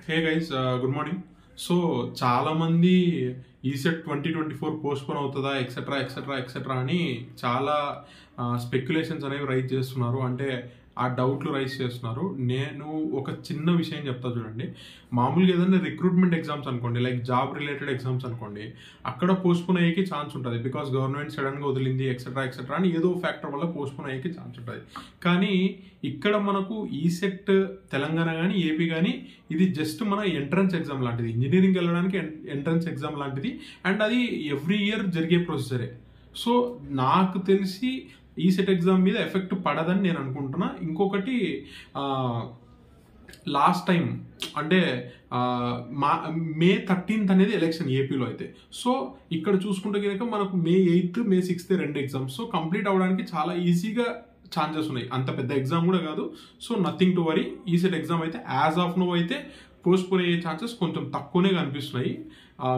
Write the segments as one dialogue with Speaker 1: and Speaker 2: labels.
Speaker 1: Hey guys good morning. So చాలా మంది ECET 2024 postpone అవుతుందా ఎక్సెట్రా ఎక్సెట్రా ఎక్సెట్రా అని చాలా స్పెక్యులేషన్స్ అనేవి రైజ్ చేస్తున్నారు. అంటే ఆ డౌట్లు రైజ్ చేస్తున్నారు. నేను ఒక చిన్న విషయం చెప్తా చూడండి. మామూలుగా ఏదైనా రిక్రూట్మెంట్ ఎగ్జామ్స్ అనుకోండి, లైక్ జాబ్ రిలేటెడ్ ఎగ్జామ్స్ అనుకోండి, అక్కడ పోస్ట్పోన్ అయ్యేకి ఛాన్స్ ఉంటుంది. బికాస్ గవర్నమెంట్ సడన్గా వదిలింది ఎక్సెట్రా ఎక్సెట్రా అని ఏదో ఫ్యాక్టర్ వల్ల పోస్ట్పోన్ అయ్యేకి ఛాన్స్ ఉంటుంది. కానీ ఇక్కడ మనకు ఈసెట్ తెలంగాణ కానీ ఏపీ కానీ ఇది జస్ట్ మన ఎంట్రన్స్ ఎగ్జామ్ లాంటిది, ఇంజనీరింగ్ వెళ్ళడానికి ఎంట్రన్స్ ఎగ్జామ్ లాంటిది. అండ్ అది ఎవ్రీ ఇయర్ జరిగే ప్రొసెసరే. సో నాకు తెలిసి ఈసెట్ ఎగ్జామ్ మీద ఎఫెక్ట్ పడదని నేను అనుకుంటున్నా. ఇంకొకటి, లాస్ట్ టైం అంటే మే 13th అనేది ఎలక్షన్ ఏపీలో అయితే. సో ఇక్కడ చూసుకుంటే కనుక మనకు మే 8th మే 6th 2 ఎగ్జామ్స్. సో కంప్లీట్ అవ్వడానికి చాలా ఈజీగా ఛాన్సెస్ ఉన్నాయి. అంత పెద్ద ఎగ్జామ్ కూడా కాదు. So nothing to worry. ECET exam అయితే యాజ్ ఆఫ్ నో అయితే పోస్ట్పోన్ అయ్యే ఛాన్సెస్ కొంచెం తక్కువనే కనిపిస్తున్నాయి.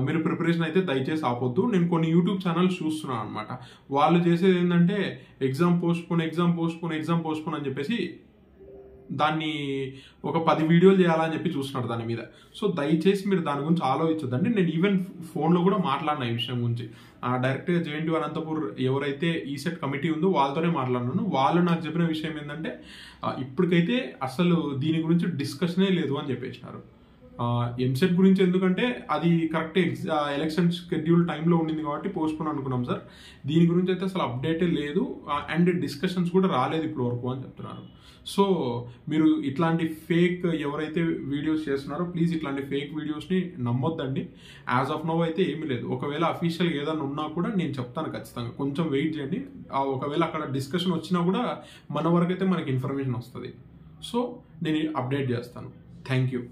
Speaker 1: మీరు ప్రిపరేషన్ అయితే దయచేసి ఆపొద్దు. నేను కొన్ని యూట్యూబ్ ఛానల్స్ చూస్తున్నాను అనమాట. వాళ్ళు చేసేది ఏంటంటే exam postpone exam postpone exam postpone అని చెప్పేసి దాన్ని ఒక 10 వీడియోలు చేయాలని చెప్పి చూస్తున్నారు దాని మీద. సో దయచేసి మీరు దాని గురించి ఆలోచించొద్దండి. నేను ఈవెన్ ఫోన్లో కూడా మాట్లాడినా ఈ విషయం గురించి. డైరెక్ట్గా జేఎన్టీయూ అనంతపూర్ ఎవరైతే ఈసెట్ కమిటీ ఉందో వాళ్ళతోనే మాట్లాడినాను. వాళ్ళు నాకు చెప్పిన విషయం ఏంటంటే ఇప్పటికైతే అసలు దీని గురించి డిస్కషనే లేదు అని చెప్పేసినారు. ఎంసెట్ గురించి ఎందుకంటే అది కరెక్ట్ ఎలక్షన్ షెడ్యూల్ టైంలో ఉండింది కాబట్టి పోస్ట్పోన్ అనుకున్నాం సార్. దీని గురించి అయితే అసలు అప్డేటే లేదు అండ్ డిస్కషన్స్ కూడా రాలేదు ఇప్పటి వరకు అని చెప్తున్నారు. సో మీరు ఇట్లాంటి ఫేక్ ఎవరైతే వీడియోస్ చేస్తున్నారో ప్లీజ్ ఇట్లాంటి ఫేక్ వీడియోస్ని నమ్మొద్దండి. యాజ్ ఆఫ్ నో అయితే ఏమీ లేదు. ఒకవేళ అఫీషియల్గా ఏదైనా ఉన్నా కూడా నేను చెప్తాను ఖచ్చితంగా. కొంచెం వెయిట్ చేయండి. ఒకవేళ అక్కడ డిస్కషన్ వచ్చినా కూడా మన వరకు అయితే మనకి ఇన్ఫర్మేషన్ వస్తుంది. సో నేను అప్డేట్ చేస్తాను. Thank you.